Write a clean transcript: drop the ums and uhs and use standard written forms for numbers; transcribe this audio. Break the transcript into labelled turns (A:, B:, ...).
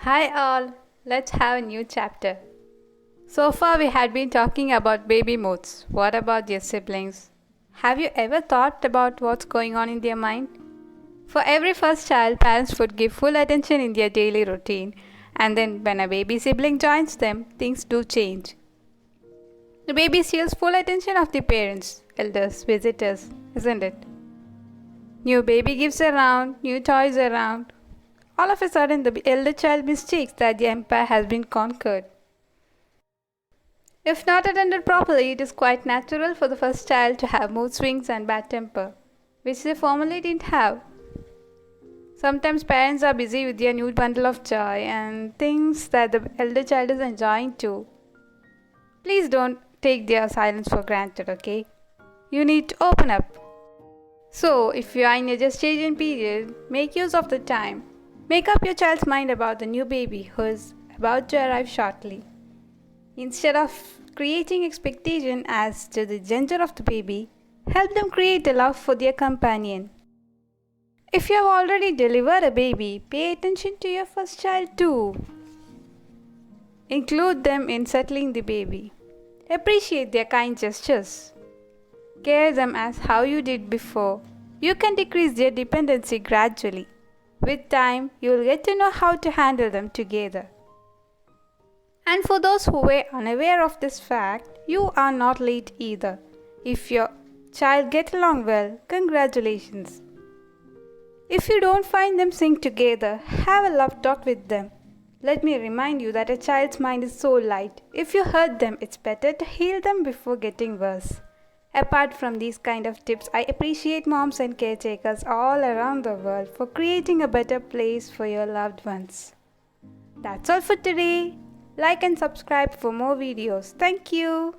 A: Hi all, let's have a new chapter. So far we had been talking about baby moods. What about their siblings? Have you ever thought about what's going on in their mind? For every first child, parents would give full attention in their daily routine, and then when a baby sibling joins them, things do change. The baby steals full attention of the parents, elders, visitors, isn't it? New baby gifts around, new toys around. All of a sudden, the elder child mistakes that the empire has been conquered. If not attended properly, it is quite natural for the first child to have mood swings and bad temper, which they formerly didn't have. Sometimes parents are busy with their new bundle of joy and things that the elder child is enjoying too. Please don't take their silence for granted, okay? You need to open up. So, if you are in a gestation period, make use of the time. Make up your child's mind about the new baby who is about to arrive shortly. Instead of creating expectation as to the gender of the baby, help them create a love for their companion. If you have already delivered a baby, pay attention to your first child too. Include them in settling the baby. Appreciate their kind gestures. Care them as how you did before. You can decrease their dependency gradually. With time, you will get to know how to handle them together. And for those who were unaware of this fact, you are not late either. If your child gets along well, congratulations. If you don't find them sing together, have a love talk with them. Let me remind you that a child's mind is so light. If you hurt them, it's better to heal them before getting worse. Apart from these kind of tips, I appreciate moms and caretakers all around the world for creating a better place for your loved ones. That's all for today. Like and subscribe for more videos. Thank you.